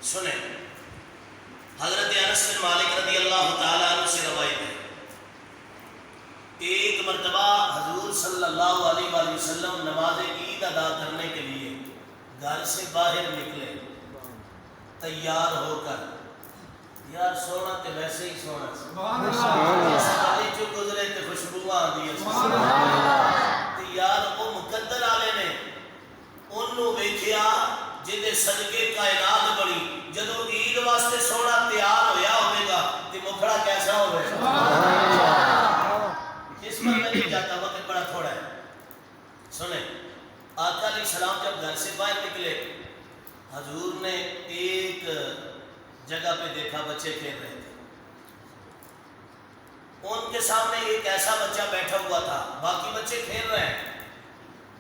سنیں، حضرت انس بن مالک رضی اللہ تعالیٰ عنہ سے روایت ہے، ایک مرتبہ حضور صلی اللہ علیہ وآلہ وسلم نماز عید ادا کرنے کے لیے گھر سے باہر نکلے، تیار ہو کر، یار سونا تے ویسے ہی سونا سالی جو گزرے تے خوشبو آدھی ہے، یار وہ مقدر آلے نے انہوں ویکھیا جدے صدقے کائنات بڑی، جدو عید واسطے سونا تیار ہویا ہوئے گا تے مکھڑا کیسا ہوئے گا؟ اس پر میں نہیں جاتا، وقت بڑا تھوڑا ہے۔ سنیں، آقا علیہ السلام جب گھر سے باہر نکلے، حضور نے ایک جگہ پہ دیکھا بچے کھیل رہے تھے، ان کے سامنے ایک ایسا بچہ بیٹھا ہوا تھا، باقی بچے کھیل رہے ہیں،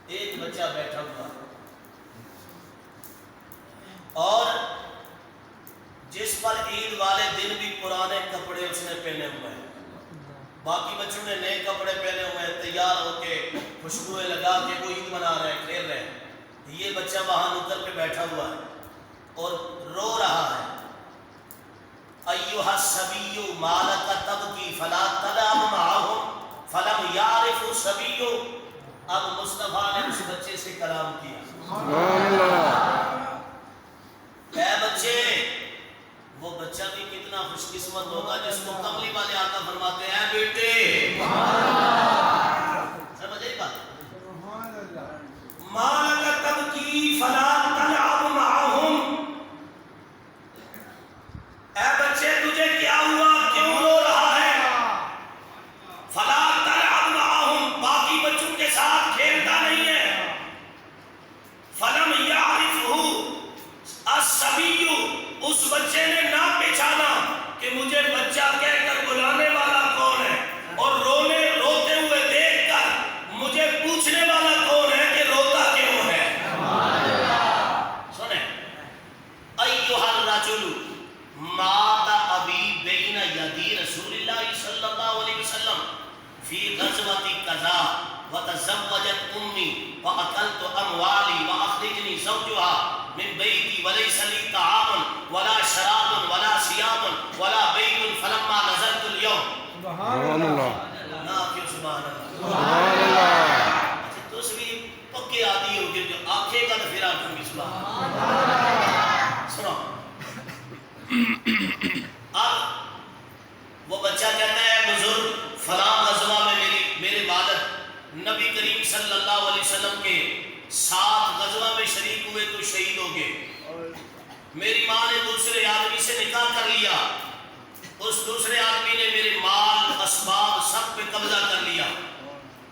ایک بچہ بیٹھا ہوا اور جس پر عید والے دن بھی پرانے کپڑے اس نے پہنے ہوئے ہیں، باقی بچوں نے نئے کپڑے پہنے ہوئے ہیں، تیار ہو کے خوشبوئیں لگا کے وہ عید منا رہے ہیں، کھیل رہے ہیں، یہ بچہ وہاں نکر پہ بیٹھا ہوا ہے اور رو رہا ہے، ایھا الصبی ما لک تبکی فلا تلعب معہم فلم یعرف الصبی۔ اب مصطفیٰ نے اس بچے سے کلام کیا، اے بچے، وہ بچہ بھی کتنا خوش قسمت ہوگا جس کو کملی والے آقا فرماتے ہیں اے بیٹے، سمجھ آئی بات؟ ما لک تبکی فلا تلعب معہم، اے بچے تجھے کیا ہوا، کیوں رو رہا ہے؟ فلا تلعب معہم، باقی بچوں کے ساتھ کھیلتا نہیں ہے، فلم یعرفہ الصبی، اس بچے نے نہ پہچانا کہ مجھے بچہ کہہ کر بلانے والا کون ہے، اور روتے ہوئے دیکھ کر مجھے پوچھنے والا کون ہے کہ روتا کیوں ہے۔ سنیں، ایھا الرجل مات ابی بین یدی رسول اللہ صلی اللہ علیہ وسلم فی غزوۃ کذا وتزوجت امی واکلت اموالی واخرجنی زوجها من بیتی ولیس لی طعام ولا شراب ولا ثیاب ولا بیت فلما نزلت اليوم۔ سبحان اللہ، نا کیوں سبحان اللہ، سبحان اللہ، تو اس بھی پکے آدھی ہو گئے جو آنکھیں کا تو پھر آنکھوں کی سبحان اللہ۔ سنو، اب وہ بچہ کہتا ہے بزرگ فلاں غزوہ میں میرے والد نبی کریم صلی اللہ علیہ وسلم کے 7 غزوہ میں شریک ہوئے تو شہید ہو گئے، میری ماں نے دوسرے آدمی سے نکاح کر لیا، اس دوسرے آدمی نے میرے مال اسباب سب پہ قبضہ کر لیا،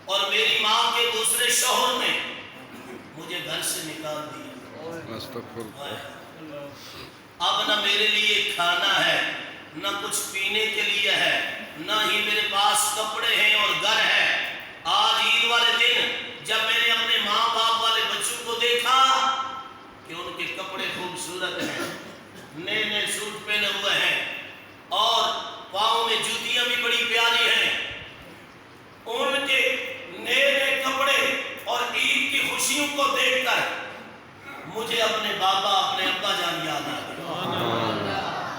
اور میری ماں کے دوسرے شوہر نے مجھے گھر سے نکال دیا، اب نہ میرے لیے کھانا ہے، نہ کچھ پینے کے لیے ہے، نہ ہی میرے پاس کپڑے ہیں اور گھر ہے۔ آج عید والے دن جب میں نے اپنے ماں باپ والے بچوں کو دیکھا کہ ان کے کپڑے خوبصورت ہیں، نئے نئے سوٹ پہنے ہوئے ہیں اور پاؤں میں جوتیاں بھی بڑی پیاری ہیں، ان کے نئے نئے کپڑے اور عید کی خوشیوں کو دیکھ کر مجھے اپنے بابا اپنے ابا جان یاد آ گئے،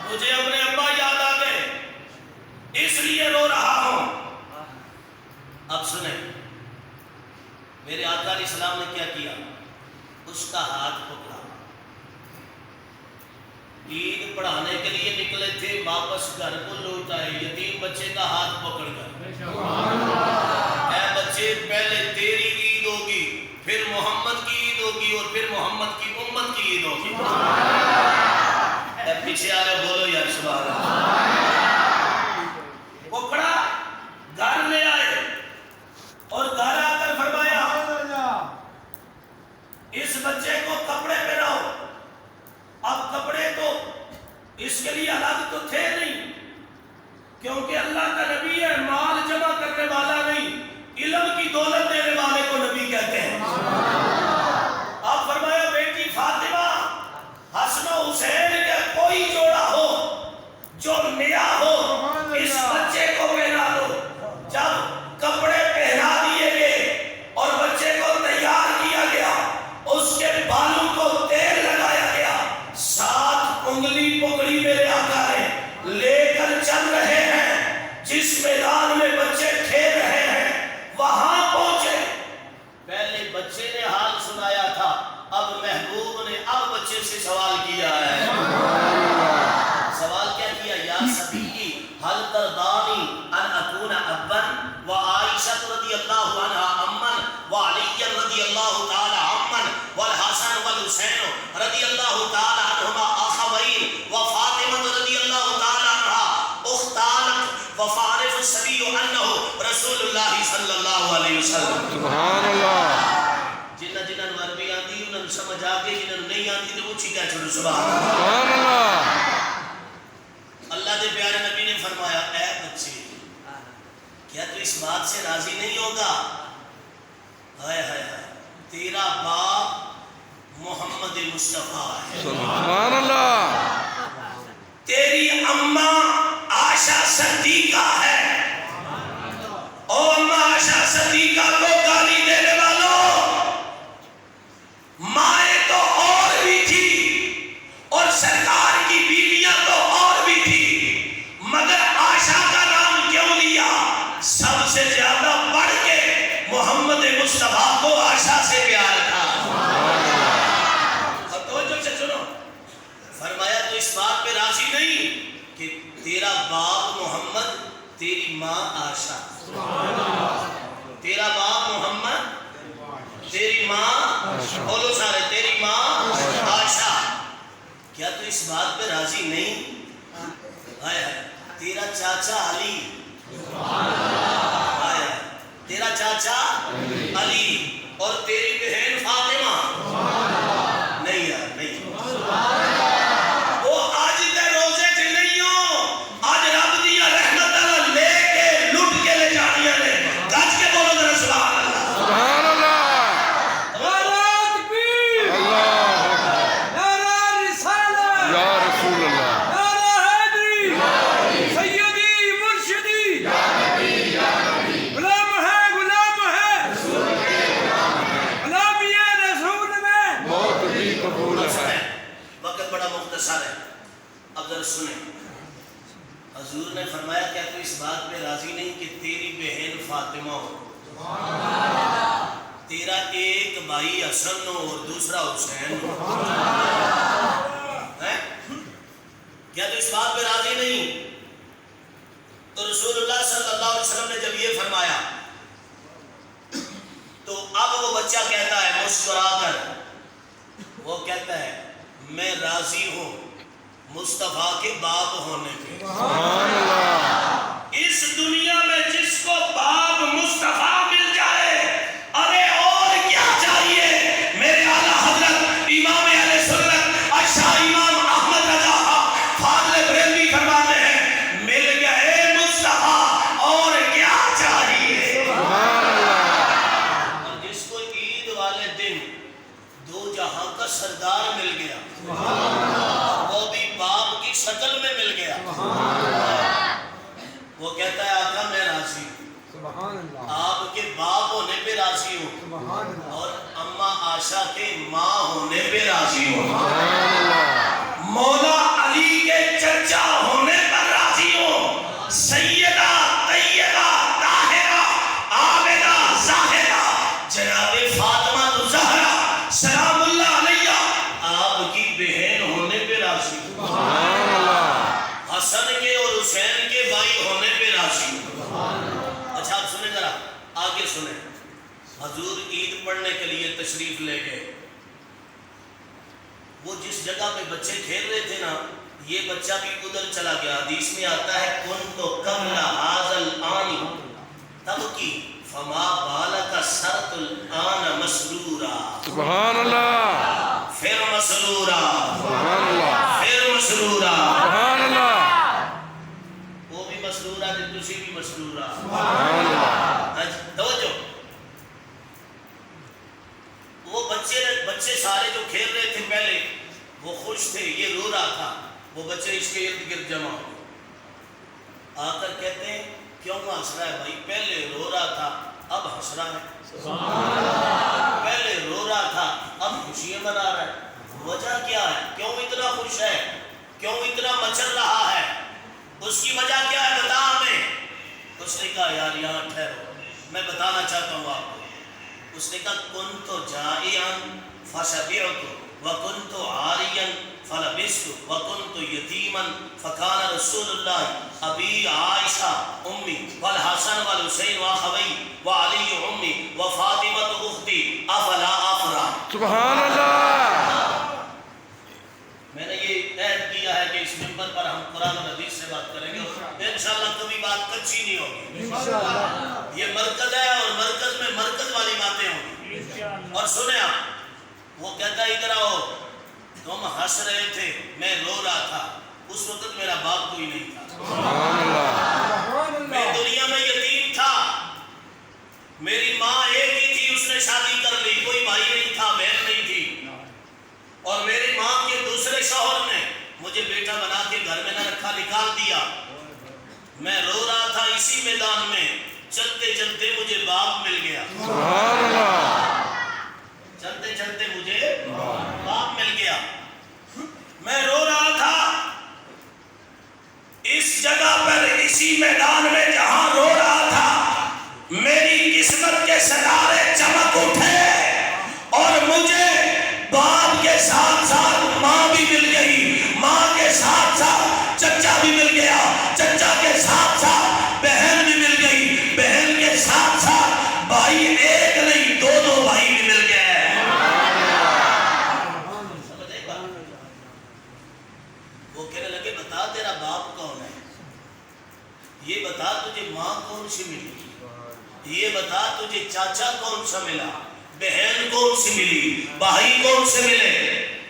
مجھے اپنے ابا یاد آ گئے، اس لیے رو رہا ہوں۔ اب سنیں، میرے آقا علیہ السلام نے کیا کیا، اس کا ہاتھ پکڑا، عید پڑھانے کے لیے نکلے تھے، واپس گھر کو لوٹ آئے یتیم بچے کا ہاتھ پکڑ کر، اے بچے پہلے تیری عید ہوگی، پھر محمد کی عید ہوگی، اور پھر محمد کی امت کی عید ہوگی۔ اے پیچھے آ رہے بولو یار سبحان اللہ۔ پکڑا، گھر لے آئے اور گھر آ کر فرمایا اس بچے کو کپڑے پہناؤ۔ اب کپڑے تو اس کے لیے الگ تو تھے نہیں، کیونکہ اللہ کا نبی ہے، مال جمع کرنے والا نہیں، علم کی دولت دینے والے کو نبی کہتے ہیں۔ اب فرمایا بیٹی فاطمہ، حسن و حسین کا کوئی جوڑا ہو جو نیا ہو، اس بچے کو پہنا دو۔ جب کپڑے پہنا دیے گئے اور بچے کو تیار کیا گیا، اس کے بالوں کو تیل لگایا گیا، 7 انگلی پکڑی میرے آقا نے لے کر چل رہے ہیں، جس میدان میں بچے کھیل رہے ہیں وہاں پہنچے۔ پہلے بچے نے حال سنایا تھا، اب محبوب نے اب بچے سے سوال کیا ہے۔ سوال کیا کیا؟ یا صدیقی حل ترضانی ان اکون ابا و عائشہ رضی اللہ عنہا امن و علی رضی اللہ تعالی امن والحسن والحسین رضی اللہ تعالی عنہما اخوین و فاطمہ رضی اللہ تعالی عنہا اختان و فعرف السبی انہ رسول اللہ صلی اللہ علیہ وسلم۔ سبحان اللہ۔ جنہاں نو عربی آتی انہاں سمجھ آگے، جنہاں نو نہیں آتی تو اچھی کہہ چھوڑو سبحان اللہ۔ سبحان اللہ۔ اللہ دے پیارے نبی نے فرمایا اے بچے کیا تو اس بات سے راضی نہیں ہوگا؟ ہائے ہائے ہائے، تیرا باپ محمد مصطفیٰ ہے، سبحان اللہ۔ تیری اماں عائشہ صدیقہ ہے، او اماں عائشہ صدیقہ کو گالی دینے والوں، مائیں تو اور بھی تھی اور سرکار کی بیویاں تو اور بھی تھی، مگر عائشہ کا نام کیوں لیا؟ سب سے زیادہ بڑھ کے محمد مصطفیٰ کو عائشہ سے پیار تھا۔ اور توجہ سے سنو، فرمایا تو اس بات پہ راضی نہیں کہ تیرا باپ محمد تیری ماں عائشہ، تیرا باپ محمد تیری ماں، بولو سارے، تیری ماں عائشہ، کیا تو اس بات پہ راضی نہیں؟ تیرا چاچا علی، تیرا چاچا علی اور تیری بہن فاطمہ، نہیں یار نہیں، وہ آج دے روزے چ نہیں ہو، آج رب دیا رحمت لے کے لٹ کے لے جانیاں نے، گج کے بولو ذرا سبحان اللہ۔ سبحان اللہ۔ یا رسول اللہ۔ وقت بڑا مختصر ہے، اب ذرا سنیں، حضور نے فرمایا کیا تو اس بات پہ راضی نہیں کہ تیری بہن فاطمہ ہو، تیرا ایک بھائی حسن ہو اور دوسرا حسین ہو، کیا تو اس بات پہ راضی نہیں؟ تو رسول اللہ صلی اللہ علیہ وسلم نے جب یہ فرمایا تو اب وہ بچہ کہتا ہے مسکرا کر، وہ کہتا ہے میں راضی ہوں مصطفیٰ کے باپ ہونے کے۔ سبحان اللہ۔ اس دنیا میں جس کو باپ مصطفیٰ مل جائے، ارے اور کیا چاہیے؟ میرے اعلیٰ حضرت امام اہل سنت اشاعرہ امام احمد رضا فاضل بریلوی فرماتے ہیں مل گئے مصطفیٰ اور کیا چاہیے؟ سبحان اللہ۔ اور جس کو عید والے دن دو جہاں کا سردار مل گیا، وہ بھی باپ کی شکل میں مل گیا، وہ کہتا ہے آقا میں راضی ہوں، آپ کے باپ ہونے پہ راضی ہوں اور اماں عائشہ کے ماں ہونے پہ راضی ہوں، مولا علی کے چچا ہونے پر راضی ہوں، سیدہ طیبہ طاہرہ عابدہ زاہدہ جناب فاطمہ زہرا سلام اللہ علیہ آپ کی بہن ہونے پہ راضی ہوں، حسن کے اور حسین کے بھائی ہونے پہ راضی ہوں۔ اچھا آپ سنیں ذرا آگے سنیں، حضور عید پڑھنے کے لیے تشریف لے گئے، وہ جس جگہ پہ بچے کھیل رہے تھے نا، یہ بچہ بھی ادھر چلا گیا، حدیث میں آتا ہے کن تو قبل ھذا الآن تب کی فما بالک سرت الآن مسرورا، سبحان اللہ۔ پھر مسرورا، سبحان اللہ۔ پھر مسرورا، سبحان اللہ۔ وہ بھی مسرورا تے تسی بھی مسرورا، سبحان اللہ۔ توجہ، وہ بچے سارے جو کھیل رہے تھے پہلے وہ خوش تھے، یہ رو رہا تھا، وہ بچے اس کے ارد گرد جمع ہو آ کر کہتے ہیں کیوں ہنس رہا ہے بھائی؟ پہلے رو رہا تھا اب ہنس رہا ہے، پہلے رو رہا تھا اب خوشیاں منا رہا ہے، وجہ کیا ہے؟ کیوں اتنا خوش ہے؟ کیوں اتنا مچل رہا ہے؟ اس کی وجہ کیا ہے بتا ہمیں۔ اس نے کہا یار یہاں ٹھہرو، میں بتانا چاہتا ہوں آپ کو۔ اس نے کہا کنت جائعا فشبعت وکنت عاریا فلبست وکنت یتیما فکان رسول اللہ ابی عائشہ امی والحسن والحسین واخوی وعلی امی وفاطمہ اختی افلا افرح۔ سبحان اللہ۔ میں نے یہ عہد کیا ہے کہ اس منبر پر ہم قرآن اور حدیث سے بات کریں گے، انشاءاللہ کبھی بات کچی نہیں ہوگی۔ یہ مرکز ہے اور مرکز میں مرکز والی باتیں ہوں گی۔ اور سنیں آپ، وہ کہتا ہے ادھر آؤ، تم ہنس رہے تھے میں رو رہا تھا، اس وقت میرا باپ کوئی نہیں تھا، سبحان اللہ۔ میں دنیا میں یتیم تھا، میری ماں ایک ہی تھی، اس نے شادی کر لی، کوئی بھائی نہیں تھا، بہن نہیں تھی، اور میری ماں کے دوسرے شوہر نے مجھے بیٹا بنا کے گھر میں نہ رکھا، نکال دیا۔ میں رو رہا تھا اسی میدان میں، چلتے چلتے مجھے باپ مل گیا، سبحان اللہ۔ چلتے چلتے مجھے باپ مل گیا۔ میں رو رہا تھا اس جگہ پر، اسی میدان میں جہاں رو رہا تھا، میری قسمت کے ستارے چمک اٹھے اور مجھے باپ کے ساتھ ساتھ ماں بھی مل گئی، ماں کے ساتھ ساتھ چچا بھی مل گیا، چچا کے ساتھ ساتھ بہن بھی مل گئی، بہن کے ساتھ ساتھ بھائی ایک نہیں دو دو بھائی بھی مل گئے۔ وہ کہنے لگے بتا تیرا باپ کون ہے، یہ بتا تجھے ماں کون سی ملی، یہ بتا تجھے چاچا کون سا ملا، بہن کون سی ملی، بھائی کون سے ملے۔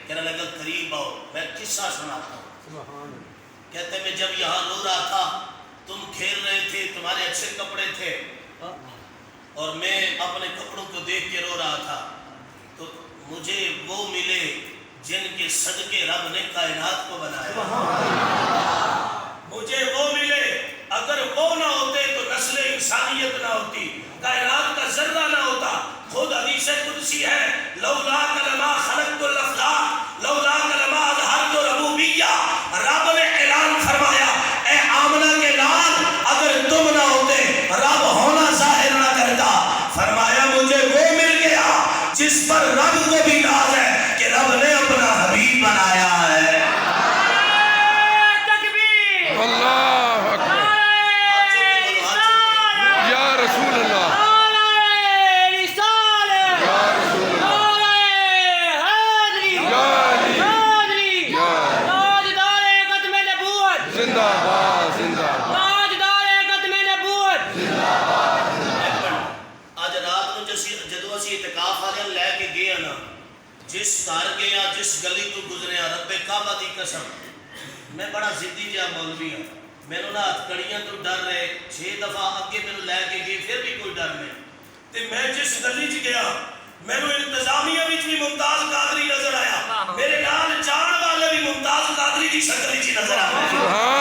کہنے لگا قریب آؤ میں قصہ سناتا ہوں۔ کہتے میں جب یہاں رو رہا تھا، تم کھیل رہے تھے، تمہارے اچھے کپڑے تھے، اور میں اپنے کپڑوں کو دیکھ کے رو رہا تھا، تو مجھے وہ ملے جن کے صدقے رب نے کائنات کو بنایا، مجھے وہ ملے، اگر وہ نہ ہوتے تو نسل انسانیت نہ ہوتی، کائنات کا ذرہ نہ ہوتا۔ خود حدیث قدسی ہے لولا کلمہ خلقت الافلاق لولا کلمہ اظہرت ربوبیہ، رب نے اعلان فرمایا اے آمنہ کے لال اگر تم نہ ہوتے رب ہونا ظاہر نہ کرتا، فرمایا مجھے وہ مل گیا جس پر رب کو بھی ناز ہے کہ رب نے اپنا حبیب بنایا ہے۔ اللہ اکبر۔ یا رسول اللہ، یا رسول اللہ، زندہ باد، زندہ باد۔ آج رات کو جدو اسی اعتکاف والے لے کے گئے نا، جس گھر گیا جس گلی تو گزریا، رب کعبہ دی قسم میں بڑا ضدی جہا مولوی ہوں، مینوں نہ ہتھکڑیاں تو ڈر رہے، 6 دفعہ اگے مینوں لے کے گئے پھر بھی کوئی ڈر نہیں، تے میں جس گلی چ گیا مینوں انتظامیہ وچ بھی ممتاز قادری نظر آیا، میرے نال جان والے بھی ممتاز قادری دی شکل وچ نظر آیا۔